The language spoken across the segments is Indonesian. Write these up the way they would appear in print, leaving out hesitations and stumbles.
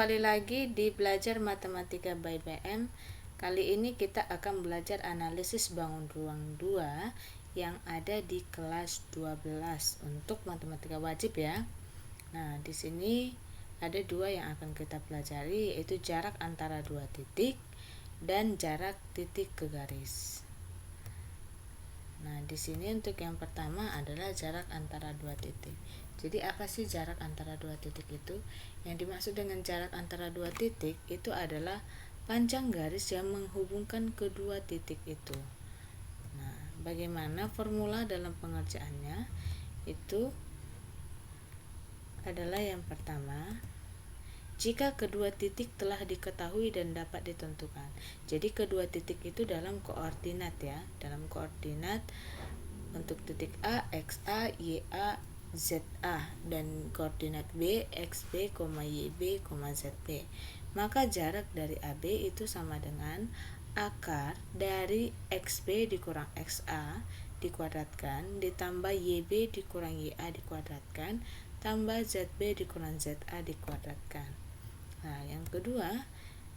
kembali lagi di Belajar Matematika by BM. Kali ini kita akan belajar analisis bangun ruang 2 yang ada di kelas 12 untuk matematika wajib ya. Nah, di sini ada dua yang akan kita pelajari, yaitu jarak antara dua titik dan jarak titik ke garis. Nah, di sini untuk yang pertama adalah jarak antara dua titik. Jadi apa sih jarak antara dua titik itu? Yang dimaksud dengan jarak antara dua titik itu adalah panjang garis yang menghubungkan kedua titik itu. Nah, bagaimana formula dalam pengerjaannya? Itu adalah yang pertama, jika kedua titik telah diketahui dan dapat ditentukan. Jadi kedua titik itu dalam koordinat ya, dalam koordinat untuk titik A, XA, YA, ZA, dan koordinat B, XB, YB, ZB. Maka jarak dari AB itu sama dengan akar dari XB dikurang XA dikuadratkan ditambah YB dikurang YA dikuadratkan tambah ZB dikurang ZA dikuadratkan. Nah, yang kedua,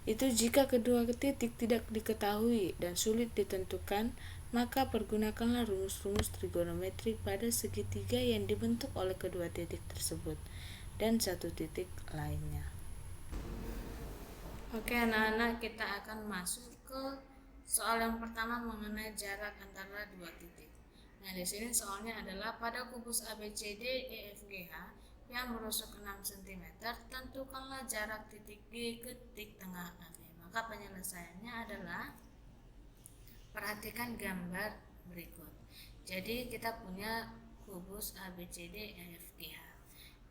itu jika kedua titik tidak diketahui dan sulit ditentukan, maka pergunakanlah rumus-rumus trigonometri pada segitiga yang dibentuk oleh kedua titik tersebut dan satu titik lainnya. Oke anak-anak, kita akan masuk ke soal yang pertama mengenai jarak antara dua titik. Nah, di sini soalnya adalah pada kubus ABCD EFGH yang berusuk 6 cm, tentukanlah jarak titik G ke titik tengah AB. Maka penyelesaiannya adalah perhatikan gambar berikut. Jadi kita punya kubus ABCD EFGH.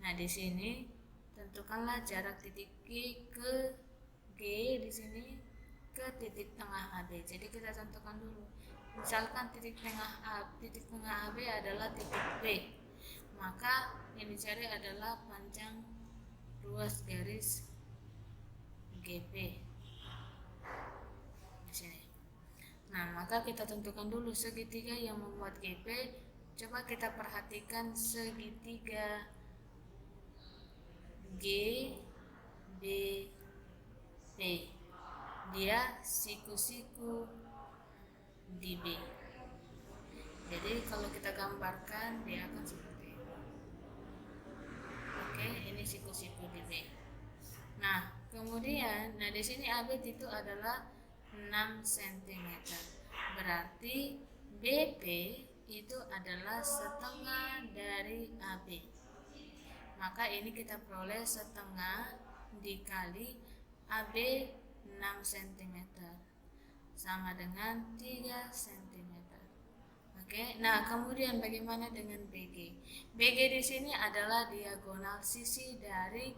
Nah, di sini tentukanlah jarak titik G ke G di sini ke titik tengah AB. Jadi kita tentukan dulu. Misalkan titik tengah AB adalah titik B. Maka yang dicari adalah panjang ruas garis GP di sini. Nah, maka kita tentukan dulu segitiga yang membuat GP. Coba kita perhatikan segitiga G B P. Dia siku-siku di B. Jadi kalau kita gambarkan dia akan seperti ini. Oke, ini siku-siku di B. Nah, kemudian di sini AB itu adalah 6 cm. Berarti BP itu adalah setengah dari AB. Maka ini kita peroleh setengah dikali AB 6 cm sama dengan 3 cm. Oke, nah kemudian bagaimana dengan BG? BG di sini adalah diagonal sisi dari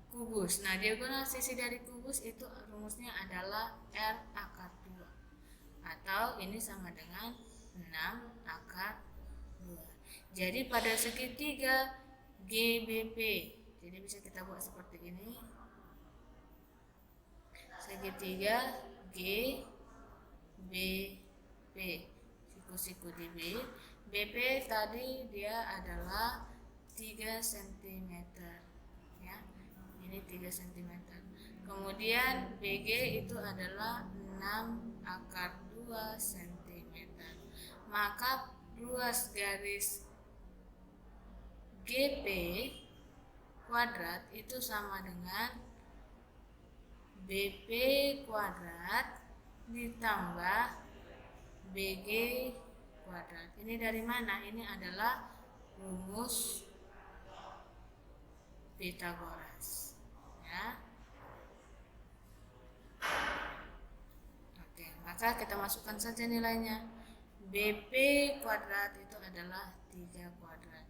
kubus. Nah, diagonal sisi dari kubus itu rumusnya adalah R akar 2. Atau ini sama dengan 6 akar 2. Jadi pada segitiga GBP, jadi bisa kita buat seperti ini. Segitiga GBP, siku-siku di B. BP tadi dia adalah 3 cm ya. Ini 3 cm. Kemudian BG itu adalah 6 akar 2 cm. Maka ruas garis GP kuadrat itu sama dengan BP kuadrat ditambah BG kuadrat. Ini dari mana? Ini adalah rumus Pythagoras ya. Oke, maka kita masukkan saja nilainya. BP kuadrat itu adalah 3 kuadrat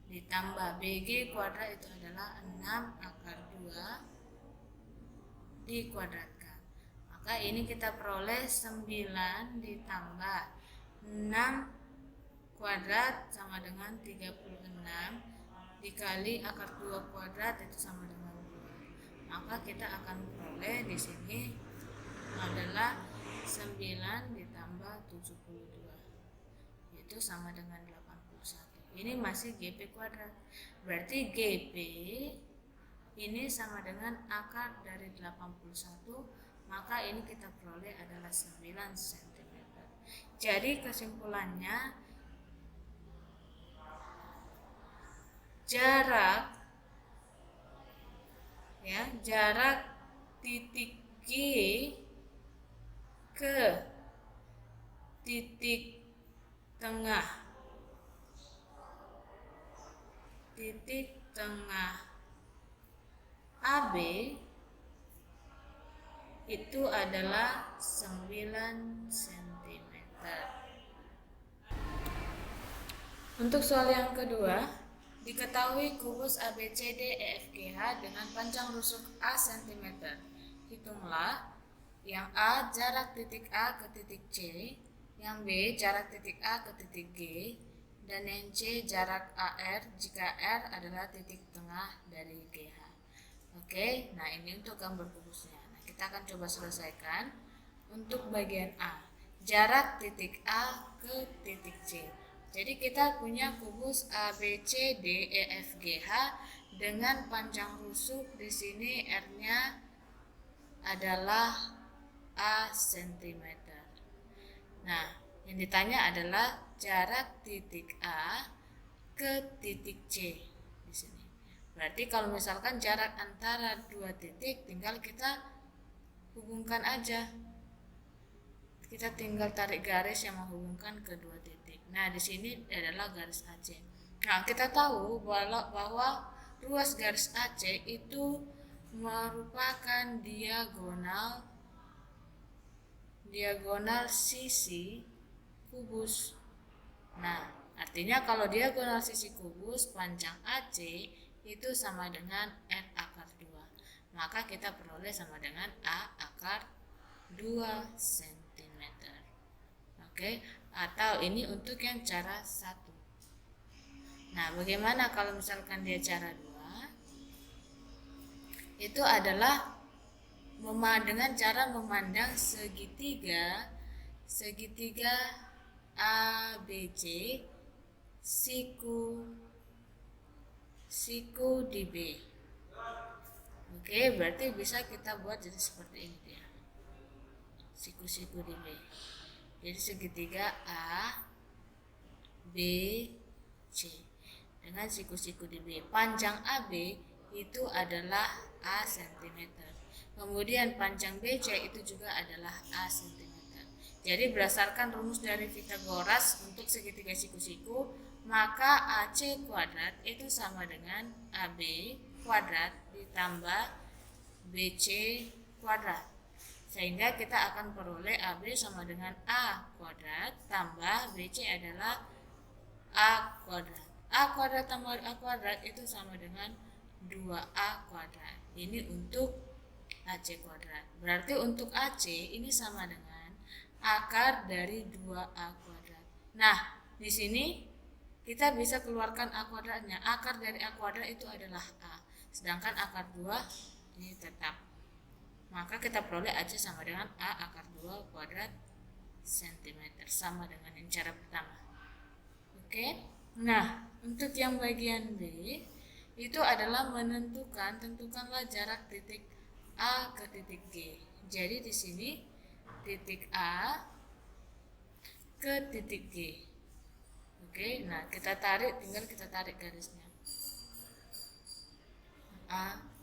ditambah BG kuadrat itu adalah 6 akar 2 dikuadratkan. Maka ini kita peroleh 9 ditambah 6 kuadrat sama dengan 36 dikali akar 2 kuadrat itu sama dengan 2. Maka kita akan peroleh di sini adalah 9 ditambah 72 itu sama dengan 81. Ini masih GP kuadrat. Berarti GP ini sama dengan akar dari 81, maka ini kita peroleh adalah 9 cm. Jadi kesimpulannya, jarak titik G ke titik tengah AB itu adalah 9 cm. Untuk soal yang kedua, diketahui kubus ABCDEFGH dengan panjang rusuk A cm. Hitunglah yang A jarak titik A ke titik C, yang B jarak titik A ke titik G, dan yang C jarak AR jika R adalah titik tengah dari GH. Oke, nah ini untuk gambar kubusnya. Nah, kita akan coba selesaikan. Untuk bagian A, jarak titik A ke titik C. Jadi kita punya kubus ABCDEFGH dengan panjang rusuk di sini R-nya adalah A cm. Nah, yang ditanya adalah jarak titik A ke titik C di sini. Berarti kalau misalkan jarak antara dua titik, tinggal kita hubungkan aja. Kita tinggal tarik garis yang menghubungkan kedua titik. Nah, di sini adalah garis AC. Nah, kita tahu bahwa ruas garis AC itu merupakan diagonal sisi kubus. Nah, artinya kalau diagonal sisi kubus, panjang AC itu sama dengan R akar 2. Maka kita peroleh sama dengan A akar 2 cm. Oke, atau ini untuk yang cara 1. Nah, bagaimana kalau misalkan dia cara 2? Itu adalah dengan cara memandang segitiga ABC siku di B. Oke, berarti bisa kita buat jadi seperti ini dia. Siku-siku di B. Jadi segitiga A, B, C dengan siku-siku di B. Panjang AB itu adalah A cm. Kemudian panjang BC itu juga adalah A cm. Jadi berdasarkan rumus dari Pythagoras untuk segitiga siku-siku, maka AC kuadrat itu sama dengan AB kuadrat ditambah BC kuadrat. Sehingga kita akan peroleh AB sama dengan A kuadrat tambah BC adalah A kuadrat. A kuadrat tambah A kuadrat itu sama dengan 2A kuadrat. Ini untuk AC kuadrat. Berarti untuk AC ini sama dengan akar dari 2A kuadrat. Nah, di sini kita bisa keluarkan A kuadratnya. Akar dari A kuadrat itu adalah A. Sedangkan akar 2 ini tetap. Maka kita peroleh AC sama dengan A akar 2 kuadrat cm. Sama dengan yang cara pertama. Oke. Nah, untuk yang bagian B itu adalah tentukanlah jarak titik A ke titik G. Jadi di sini titik A ke titik G. Oke, nah tinggal kita tarik garisnya.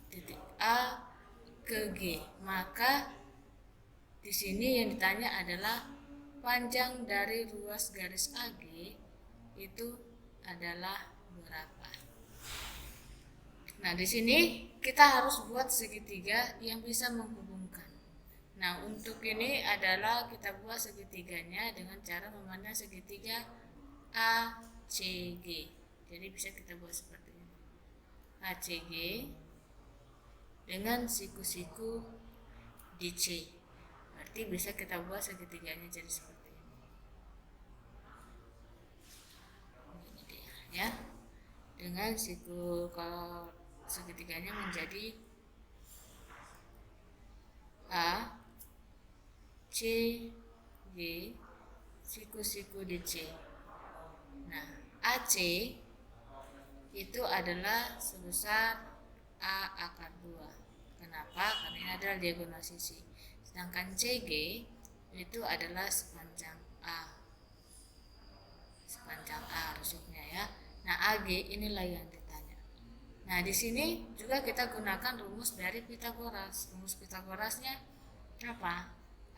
Titik A ke G. Maka di sini yang ditanya adalah panjang dari ruas garis AG itu adalah berapa. Nah, di sini kita harus buat segitiga yang bisa menghubungkan. Nah, untuk ini adalah kita buat segitiganya dengan cara memandang segitiga ACG. Jadi bisa kita buat seperti ini. ACG dengan siku-siku di C. Berarti bisa kita buat segitiganya jadi seperti ini. Ini dia, ya. Dengan kalau segitiganya menjadi A, C, G, siku-siku di C. Nah, AC itu adalah sebesar A akar 2. Kenapa? Karena ini adalah diagonal sisi. Sedangkan CG itu adalah sepanjang A. Sepanjang A rusuknya ya. Nah, AG inilah yang ditanya. Nah, di sini juga kita gunakan rumus dari Pitagoras. Rumus Pitagorasnya apa?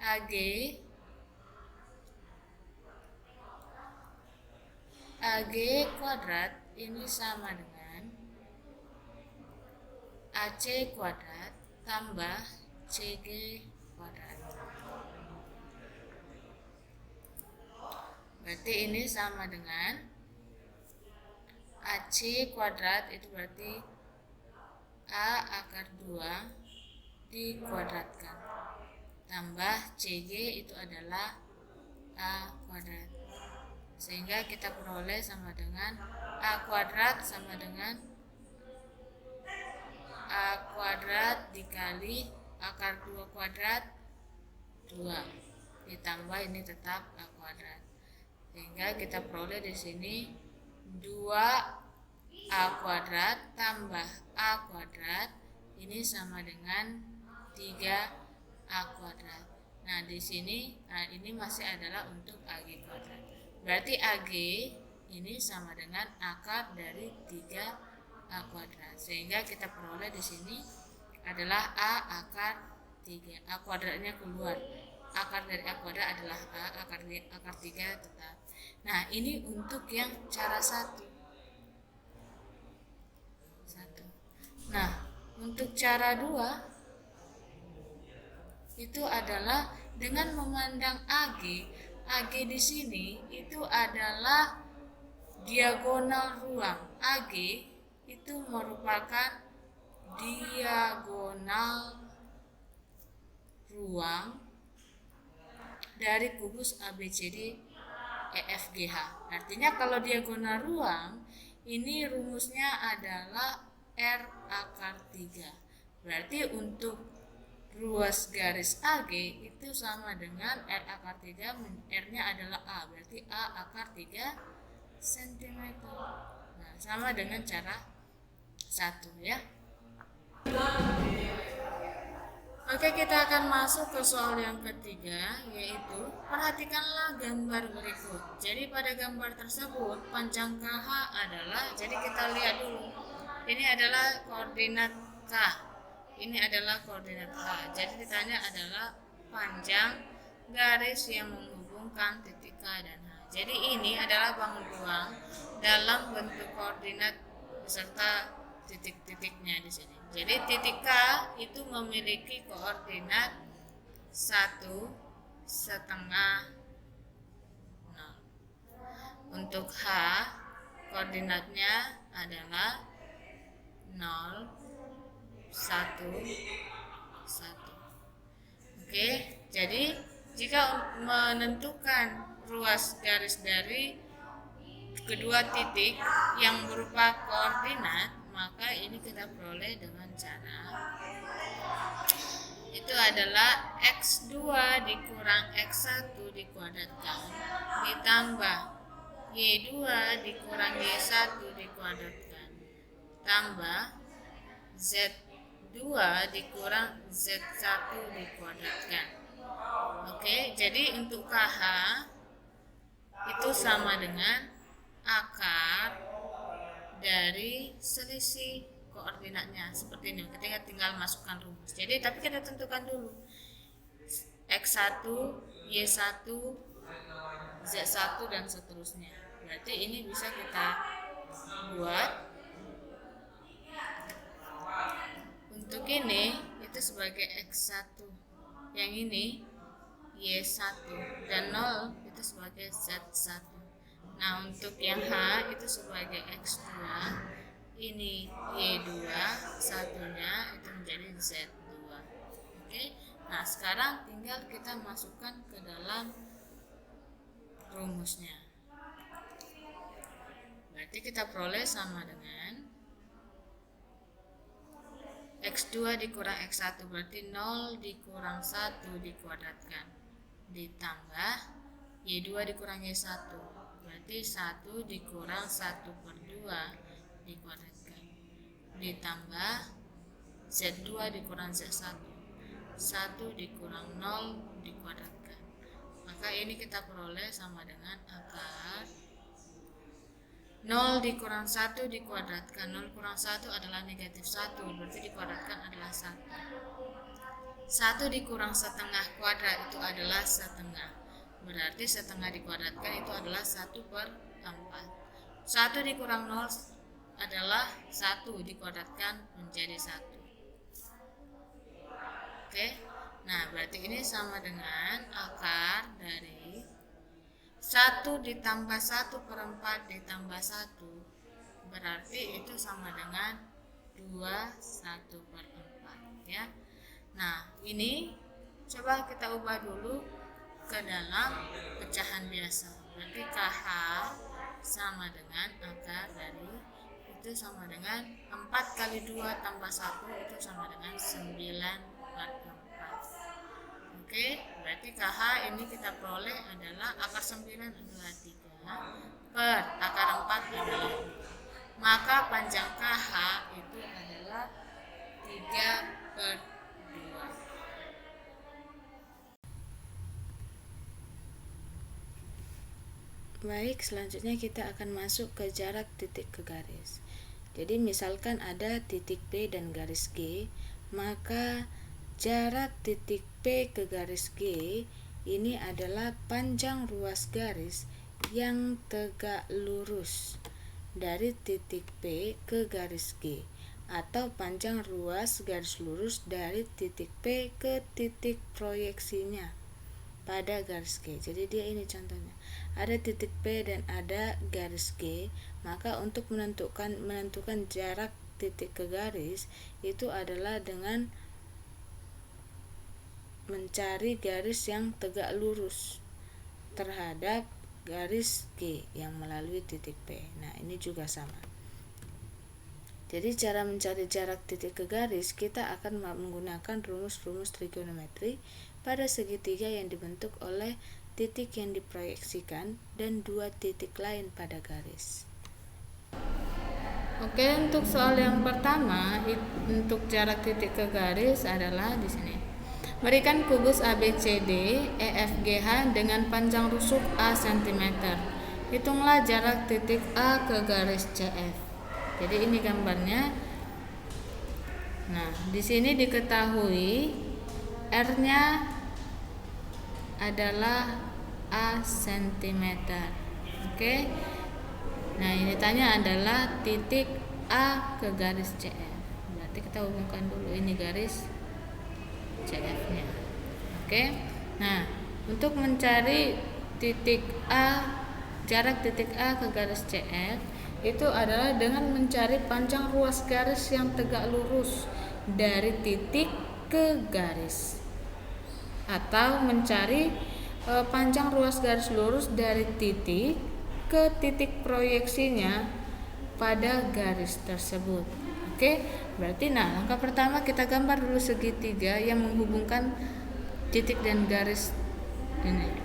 AG kuadrat ini sama dengan AC kuadrat tambah CG kuadrat. Berarti ini sama dengan AC kuadrat itu berarti A akar 2 dikuadratkan tambah CG itu adalah A kuadrat. Sehingga kita peroleh sama dengan A kuadrat sama dengan A kuadrat dikali akar 2 kuadrat 2 ditambah ini tetap A kuadrat. Sehingga kita peroleh di sini 2A kuadrat tambah A kuadrat ini sama dengan 3A kuadrat. Nah, di sini ini masih adalah untuk AG kuadrat. Berarti AG ini sama dengan akar dari 3A kuadrat. Sehingga kita peroleh di sini adalah A akar 3. A kuadratnya keluar. Akar dari A kuadrat adalah A, akar 3 tetap. Nah, ini untuk yang cara 1. Nah, untuk cara 2 itu adalah dengan memandang AG. AG di sini itu adalah diagonal ruang. AG itu merupakan diagonal ruang dari kubus ABCD EFGH. Artinya kalau diagonal ruang, ini rumusnya adalah R akar 3. Berarti untuk ruas garis AG itu sama dengan R akar 3, R-nya adalah A. Berarti A akar 3 cm. Nah, sama dengan cara 1 ya. Oke, kita akan masuk ke soal yang ketiga, yaitu perhatikanlah gambar berikut. Jadi pada gambar tersebut panjang KH adalah, jadi kita lihat dulu. Ini adalah koordinat K. Ini adalah koordinat K. Jadi ditanya adalah panjang garis yang menghubungkan titik K dan H. Jadi ini adalah bangun ruang dalam bentuk koordinat beserta titik-titiknya di sini. Jadi titik K itu memiliki koordinat 1,5 0. Untuk H koordinatnya adalah 0, 1, 1. Oke, jadi jika menentukan ruas garis dari kedua titik yang berupa koordinat, maka ini kita peroleh dengan cara itu adalah X2 dikurang X1 dikuadratkan ditambah Y2 dikurang Y1 dikuadratkan tambah Z2 dikurang Z1 dikuadratkan. Oke, jadi untuk KH itu sama dengan akar dari selisih koordinatnya seperti ini. Kita tinggal masukkan rumus. Jadi tapi kita tentukan dulu X1, Y1, Z1 dan seterusnya. Berarti ini bisa kita buat untuk ini itu sebagai X1. Yang ini Y1 dan 0 itu sebagai Z1. Nah, untuk yang H itu sebagai X2, ini Y2, satunya itu menjadi Z2. Oke. Nah, sekarang tinggal kita masukkan ke dalam rumusnya. Berarti kita peroleh sama dengan X2 dikurang X1 berarti 0 dikurang 1 dikuadratkan ditambah Y2 dikurang Y1 berarti 1 dikurang 1/2 dikuadratkan ditambah Z2 dikurang Z1, 1 dikurang 0 dikuadratkan. Maka ini kita peroleh sama dengan akar 0 dikurang 1 dikuadratkan. 0 kurang 1 adalah negatif 1, berarti dikuadratkan adalah 1. 1 dikurang setengah kuadrat itu adalah setengah, berarti setengah dikuadratkan itu adalah 1/4. 1 dikurang 0 adalah 1 dikuadratkan menjadi 1. Oke, nah berarti ini sama dengan akar dari 1 ditambah 1/4 ditambah 1, berarti itu sama dengan 2 1/4 ya. Nah ini coba kita ubah dulu ke dalam pecahan biasa, berarti KH sama dengan akar dari itu sama dengan 4 kali 2 tambah 1 itu sama dengan 9/4. Oke, berarti KH ini kita peroleh adalah akar 9 adalah 3 per akar 4 adalah 2. Maka panjang KH itu adalah 3/2. Baik, selanjutnya kita akan masuk ke jarak titik ke garis. Jadi misalkan ada titik P dan garis G, maka jarak titik P ke garis G ini adalah panjang ruas garis yang tegak lurus dari titik P ke garis G, atau panjang ruas garis lurus dari titik P ke titik proyeksinya pada garis G. Jadi dia ini contohnya, ada titik P dan ada garis G, maka untuk menentukan jarak titik ke garis itu adalah dengan mencari garis yang tegak lurus terhadap garis G yang melalui titik P. Nah ini juga sama. Jadi cara mencari jarak titik ke garis, kita akan menggunakan rumus-rumus trigonometri pada segitiga yang dibentuk oleh titik yang diproyeksikan dan dua titik lain pada garis. Oke, untuk soal yang pertama, untuk jarak titik ke garis adalah di sini. Berikan kubus ABCD EFGH dengan panjang rusuk A cm. Hitunglah jarak titik A ke garis CF. Jadi ini gambarnya. Nah, di sini diketahui R-nya adalah A cm. Oke. Nah, ini tanya adalah titik A ke garis CF. Berarti kita hubungkan dulu ini garis CF-nya. Oke. Nah, untuk mencari titik A, jarak titik A ke garis CF itu adalah dengan mencari panjang ruas garis yang tegak lurus dari titik ke garis, atau mencari panjang ruas garis lurus dari titik ke titik proyeksinya pada garis tersebut. Oke, berarti langkah pertama kita gambar dulu segitiga yang menghubungkan titik dan garis ini.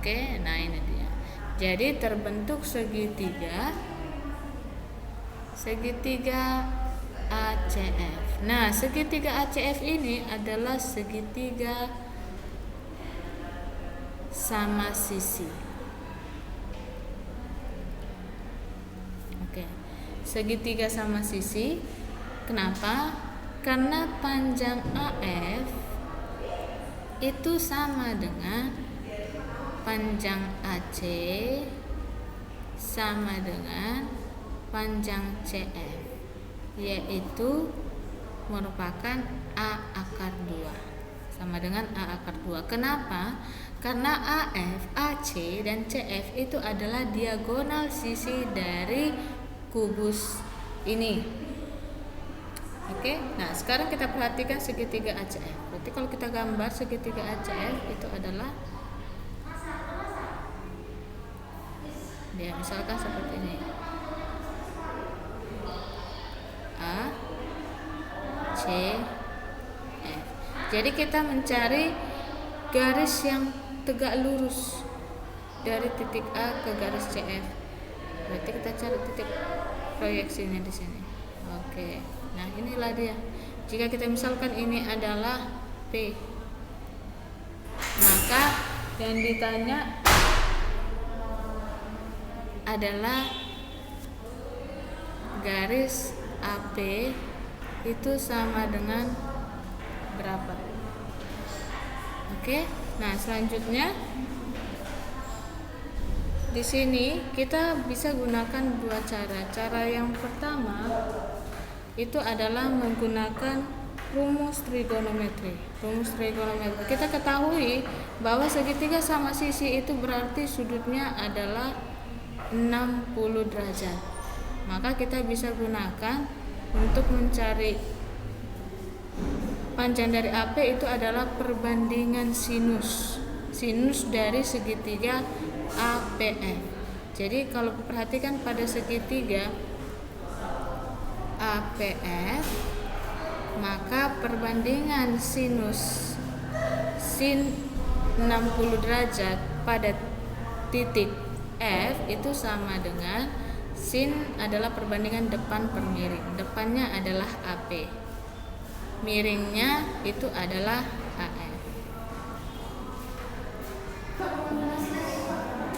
Oke, nah ini dia. Jadi terbentuk segitiga ACF. Nah, segitiga ACF ini adalah segitiga sama sisi. Oke, segitiga sama sisi. Kenapa? Karena panjang AF itu sama dengan panjang AC sama dengan panjang CF, yaitu merupakan A akar 2, sama dengan A akar 2. Kenapa? Karena AF, AC, dan CF itu adalah diagonal sisi dari kubus ini. Oke, nah sekarang kita perhatikan segitiga ACF. Berarti kalau kita gambar segitiga ACF itu adalah dia misalkan seperti ini, A, C, F. Jadi kita mencari garis yang tegak lurus dari titik A ke garis CF. Berarti kita cari titik proyeksinya di sini. Oke. Nah, inilah dia. Jika kita misalkan ini adalah P, maka yang ditanya adalah garis AP itu sama dengan berapa. Oke. Nah, selanjutnya di sini kita bisa gunakan dua cara. Cara yang pertama itu adalah menggunakan rumus trigonometri. Kita ketahui bahwa segitiga sama sisi itu berarti sudutnya adalah 60 derajat. Maka kita bisa gunakan untuk mencari panjang dari AP itu adalah perbandingan sinus dari segitiga APF. Jadi kalau perhatikan pada segitiga APF, maka perbandingan sinus sin 60 derajat pada titik F itu sama dengan sin adalah perbandingan depan per miring. Depannya adalah AP, miringnya itu adalah AF.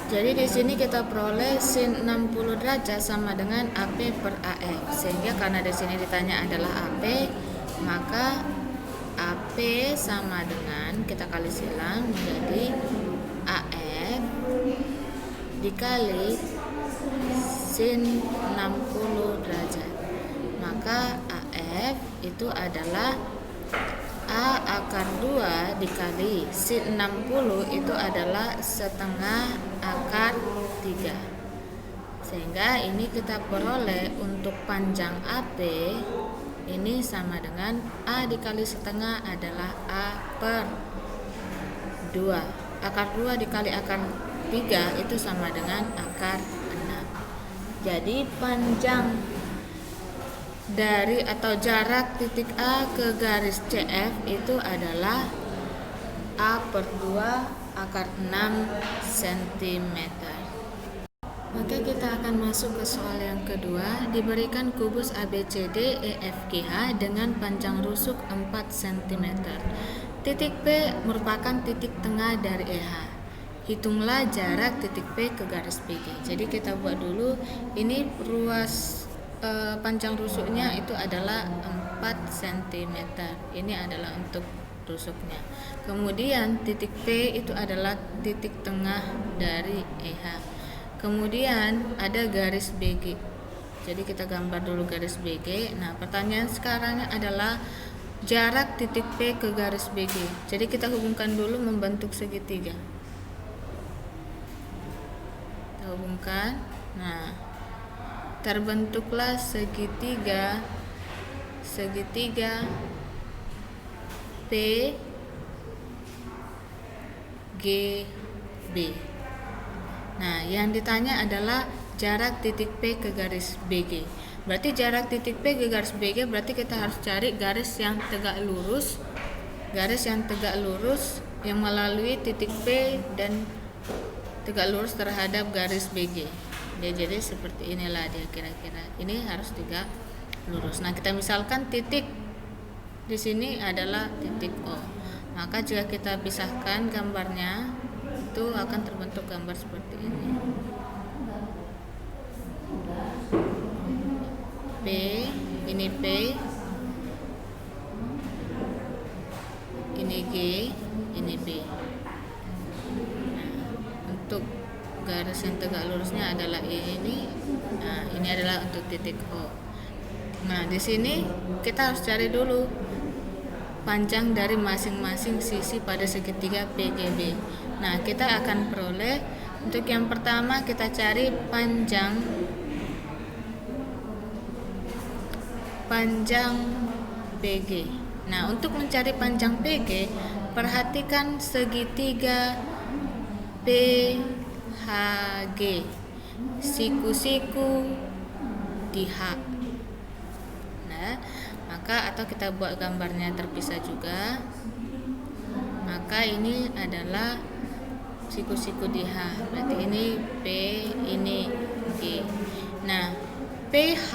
Jadi di sini kita peroleh sin 60 derajat sama dengan AP per AF. Sehingga karena di sini ditanya adalah AP, maka AP sama dengan, kita kali silang menjadi AF dikali sin 60 derajat. Maka AF itu adalah A akar 2 dikali sin 60 itu adalah setengah akar 3. Sehingga ini kita peroleh untuk panjang AP ini sama dengan A dikali setengah adalah A per 2. Akar 2 dikali akar 3 itu sama dengan akar 6. Jadi panjang dari atau jarak titik A ke garis CF itu adalah A per 2 akar 6 cm. Maka kita akan masuk ke soal yang kedua. Diberikan kubus ABCD EFGH dengan panjang rusuk 4 cm. Titik P merupakan titik tengah dari EH. Hitunglah jarak titik P ke garis BG. Jadi kita buat dulu, ini ruas panjang rusuknya itu adalah 4 cm. Ini adalah untuk rusuknya. Kemudian titik P itu adalah titik tengah dari EH. Kemudian ada garis BG. Jadi kita gambar dulu garis BG. Nah, pertanyaan sekarang adalah jarak titik P ke garis BG. Jadi kita hubungkan dulu membentuk segitiga. Kita hubungkan. Nah, terbentuklah segitiga PGB. Nah, yang ditanya adalah jarak titik P ke garis BG. Berarti jarak titik P ke garis BG berarti kita harus cari garis yang tegak lurus. Garis yang tegak lurus yang melalui titik P dan tegak lurus terhadap garis BG. Jadi seperti inilah dia kira-kira. Ini harus tegak lurus. Nah, kita misalkan titik di sini adalah titik O. Maka jika kita pisahkan gambarnya, itu akan terbentuk gambar seperti ini. P, ini P, ini G, ini B. Nah, untuk garis yang tegak lurusnya adalah ini. Nah, ini adalah untuk titik O. Nah, di sini kita harus cari dulu panjang dari masing-masing sisi pada segitiga PGB. Nah, kita akan peroleh untuk yang pertama kita cari panjang PG. Nah, untuk mencari panjang PG, perhatikan segitiga PHG, siku-siku di H. Nah, maka atau kita buat gambarnya terpisah juga. Maka ini adalah siku-siku di H. Berarti ini P, ini G. Nah, PH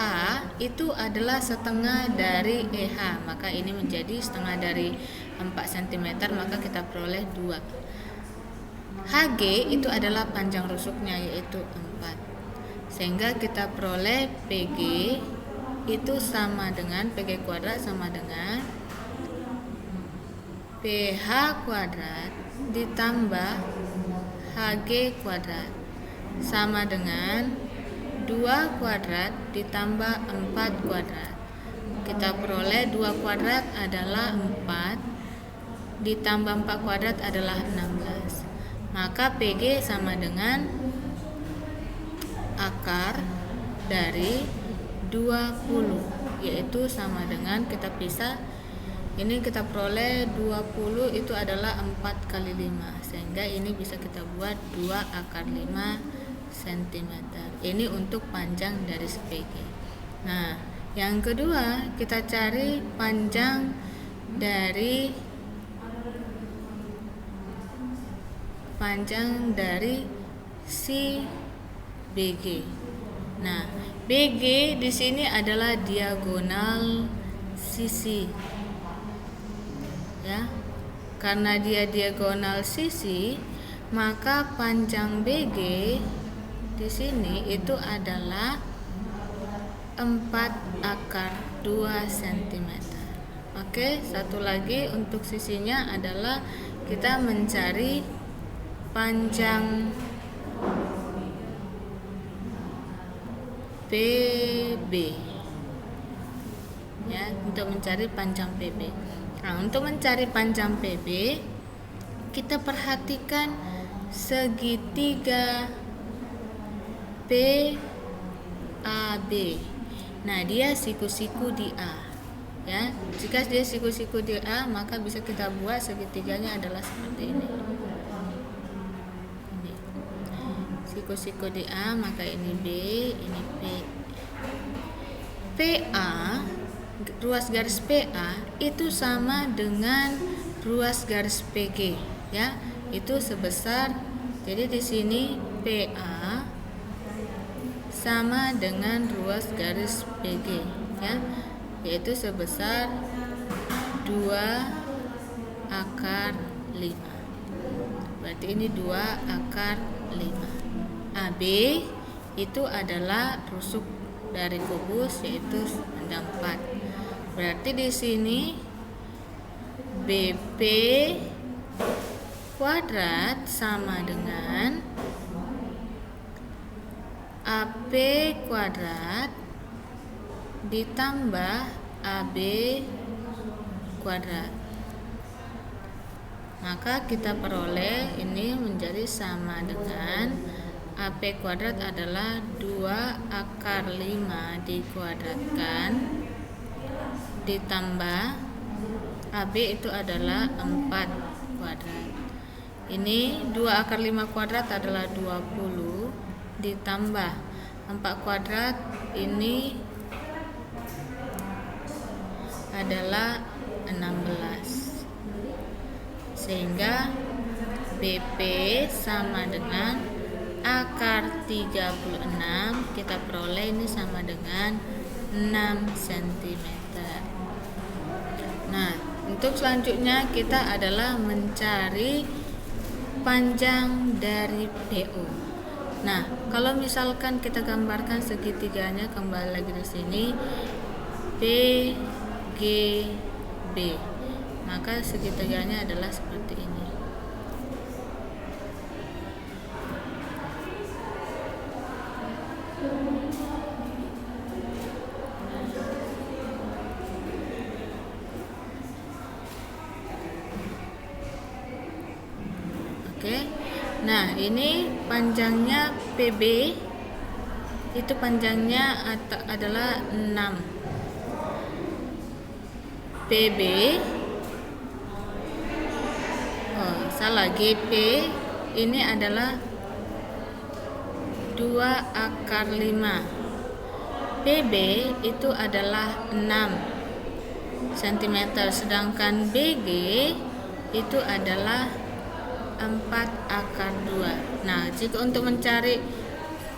itu adalah setengah dari EH, maka ini menjadi setengah dari 4 cm, maka kita peroleh 2. HG itu adalah panjang rusuknya, yaitu 4, sehingga kita peroleh PG itu sama dengan PG kuadrat sama dengan PH kuadrat ditambah HG kuadrat sama dengan 2 kuadrat ditambah 4 kuadrat. Kita peroleh 2 kuadrat adalah 4 ditambah 4 kuadrat adalah 16. Maka PG sama dengan akar dari 20, yaitu sama dengan, kita pisah, ini kita peroleh 20 itu adalah 4 kali 5, sehingga ini bisa kita buat 2 akar 5 cm. Ini untuk panjang dari PG. Nah, yang kedua kita cari panjang dari si BG. Nah, BG di sini adalah diagonal sisi. Ya. Karena dia diagonal sisi, maka panjang BG di sini itu adalah 4 akar 2 cm. Oke, satu lagi untuk sisinya adalah kita mencari panjang PB. Ya, untuk mencari panjang PB. Nah, untuk mencari panjang PB, kita perhatikan segitiga PAB. Nah, dia siku-siku di A. Ya, jika dia siku-siku di A, maka bisa kita buat segitiganya adalah seperti ini. Siku-siku di A, maka ini B, ini P. PA, ruas garis PA itu sama dengan ruas garis PG, ya. Itu sebesar, jadi di sini PA sama dengan ruas garis PG, ya, yaitu sebesar 2 akar 5. Berarti ini 2 akar 5. AB itu adalah rusuk dari kubus, yaitu panjang 4. Berarti di sini BP kuadrat sama dengan AP kuadrat ditambah AB kuadrat. Maka kita peroleh ini menjadi sama dengan AP kuadrat adalah 2 akar 5 dikuadratkan ditambah AB itu adalah 4 kuadrat. Ini 2 akar 5 kuadrat adalah 20 ditambah 4 kuadrat ini adalah 16, sehingga BP sama dengan akar 36, kita peroleh ini sama dengan 6 cm. Nah, untuk selanjutnya kita adalah mencari panjang dari PO. Nah, kalau misalkan kita gambarkan segitiganya, kembali lagi di sini PGB, maka segitiganya adalah seperti ini. Oke. Nah, ini panjangnya PB itu panjangnya adalah 6. PB GP ini adalah 2 akar 5. PB itu adalah 6 cm, sedangkan BG itu adalah 4 akar 2. Nah, jika untuk mencari,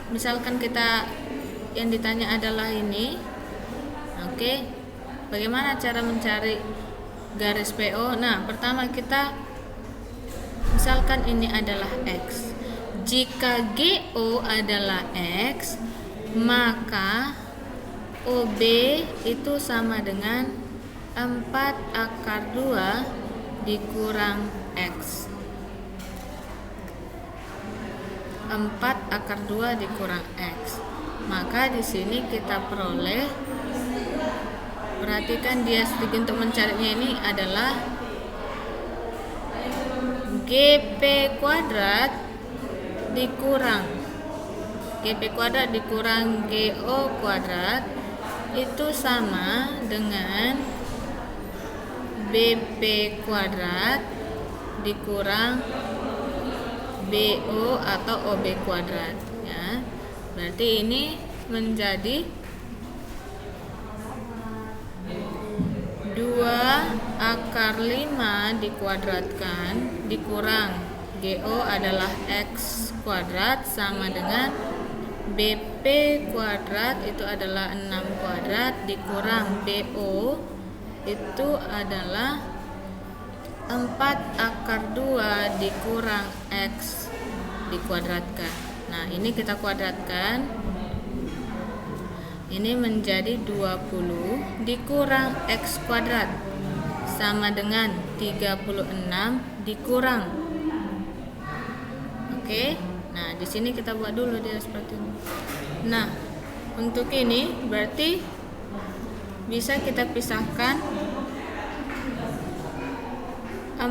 misalkan kita yang ditanya adalah ini. Oke, bagaimana cara mencari garis PO? Nah, pertama kita misalkan ini adalah X. Jika GO adalah X, maka OB itu sama dengan 4 akar 2 dikurang X. 4 akar 2 dikurang X. Maka di sini kita peroleh, perhatikan dia strategi untuk mencarinya ini adalah GP kuadrat dikurang GO kuadrat itu sama dengan BP kuadrat dikurang BO atau OB kuadrat, ya. Berarti ini menjadi 2 akar 5 dikuadratkan dikurang GO adalah X kuadrat sama dengan BP kuadrat itu adalah 6 kuadrat dikurang BO itu adalah 4 akar 2 dikurang X dikuadratkan. Nah, ini kita kuadratkan. Ini menjadi 20 dikurang X kuadrat sama dengan 36 dikurang. Oke. Nah, di sini kita buat dulu dia seperti ini. Nah, untuk ini berarti bisa kita pisahkan 4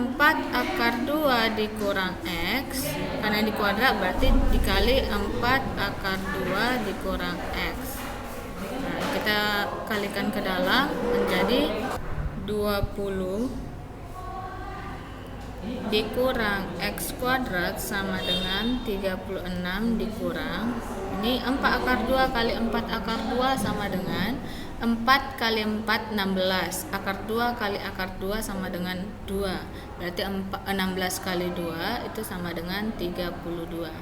akar 2 dikurang X, karena di kuadrat berarti dikali 4 akar 2 dikurang X. Nah, kita kalikan ke dalam menjadi 20 dikurang X kuadrat sama dengan 36 dikurang, ini 4 akar 2 kali 4 akar 2 sama dengan 4 kali 4 16, akar 2 kali akar 2 sama dengan 2, berarti 16 kali 2 itu sama dengan 32.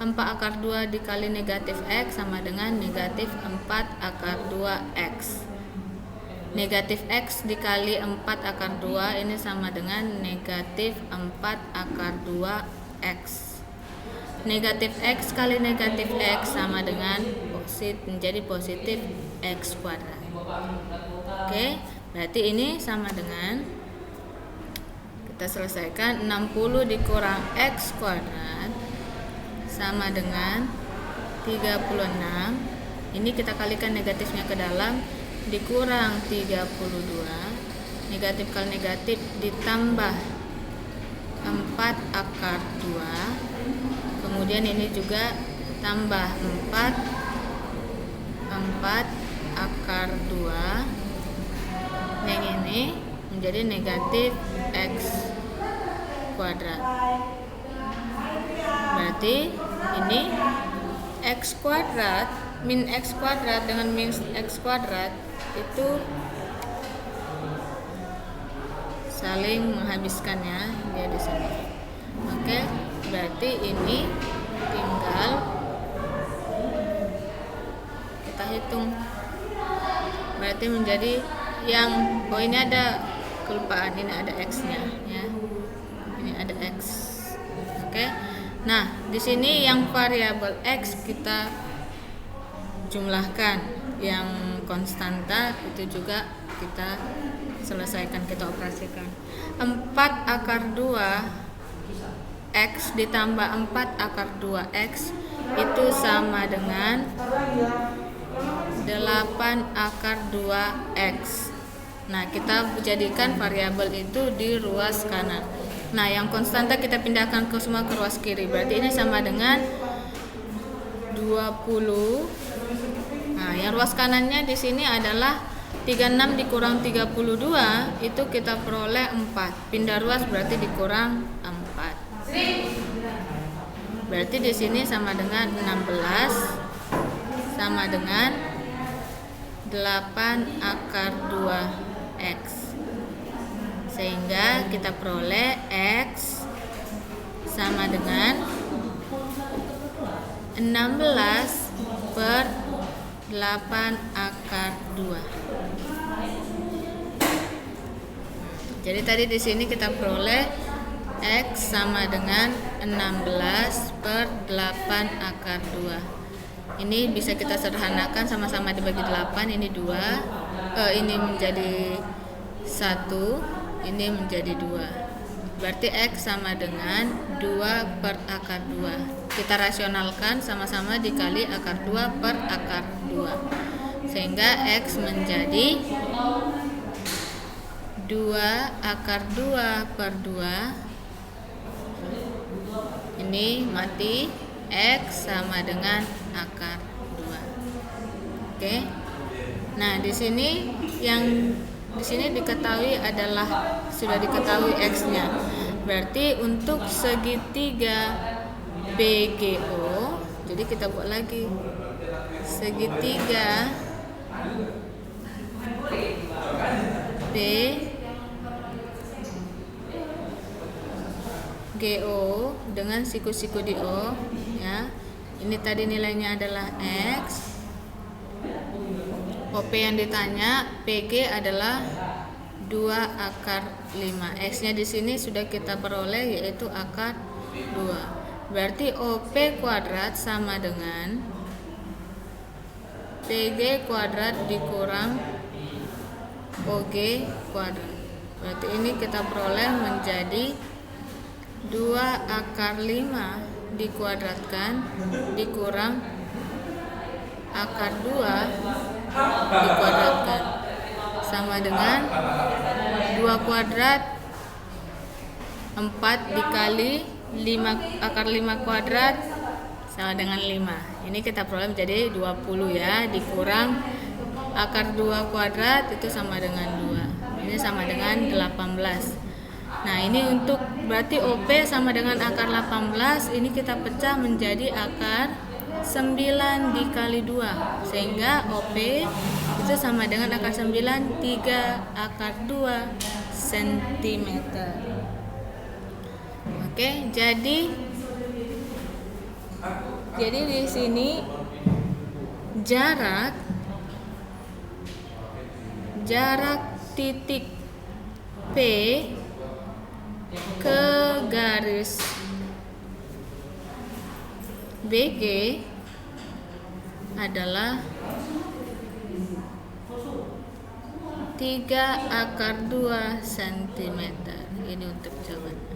4 akar 2 dikali negatif X sama dengan negatif 4 akar 2X. Negatif X dikali 4 akar 2 ini sama dengan negatif 4 akar 2X. Negatif X kali negatif X sama dengan menjadi positif X kuadrat. Oke, berarti ini sama dengan, kita selesaikan, 60 dikurang X kuadrat sama dengan 36. Ini kita kalikan negatifnya ke dalam, dikurang 32. Negatif kali negatif ditambah 4 akar 2. Kemudian ini juga tambah 4 akar 2. Yang ini menjadi negatif X kuadrat. Berarti ini X kuadrat min X kuadrat dengan min X kuadrat itu saling menghabiskan, ya, dia di sini. Oke, berarti ini tinggal kita hitung. Berarti menjadi yang ini ada kelupaan, ini ada X-nya, ya. Ini ada X. Oke. Nah, di sini yang variabel X kita jumlahkan, yang konstanta itu juga kita selesaikan, kita operasikan. 4 akar 2 X ditambah 4 akar 2X itu sama dengan 8 akar 2X. Nah, kita jadikan variabel itu di ruas kanan. Nah, yang konstanta kita pindahkan ke semua ke ruas kiri. Berarti ini sama dengan 20. Nah, yang ruas kanannya di sini adalah 36 dikurang 32, itu kita peroleh 4. Pindah ruas berarti dikurang 4. Berarti di sini sama dengan 16 sama dengan 8 akar 2X. Sehingga kita peroleh X sama dengan 16 per 8 akar 2. Jadi tadi di sini kita peroleh X sama dengan 16 per 8 akar 2. Ini bisa kita sederhanakan, sama-sama dibagi 8, ini 2, ini menjadi 1, ini menjadi 2. Berarti X sama dengan 2 per akar 2. Kita rasionalkan, sama-sama dikali akar 2 per akar 2. Sehingga X menjadi 2 akar 2 per 2. Ini mati, X sama dengan akar 2. Oke. Nah, di sini diketahui adalah sudah diketahui X-nya. Berarti untuk segitiga BGO, jadi kita buat lagi segitiga BGO dengan siku-siku di O, ya. Ini tadi nilainya adalah X. OP yang ditanya PG adalah 2 akar 5. X-nya di sini sudah kita peroleh, yaitu akar 2. Berarti OP kuadrat sama dengan PG kuadrat dikurang OG kuadrat. Berarti ini kita peroleh menjadi 2 akar 5 dikuadratkan dikurang akar 2 dikuadratkan sama dengan 2 kuadrat 4 dikali 5 akar 5 kuadrat sama dengan 5. Ini kita peroleh menjadi 20, ya, dikurang akar 2 kuadrat itu sama dengan 2. Ini sama dengan 18. Nah, ini untuk berarti OP sama dengan akar 18, ini kita pecah menjadi akar 9 dikali 2, sehingga OP itu sama dengan akar 9, 3 akar 2 cm. Oke, jadi di sini jarak titik P ke garis BG adalah 3 akar 2 cm. Ini untuk jawabannya.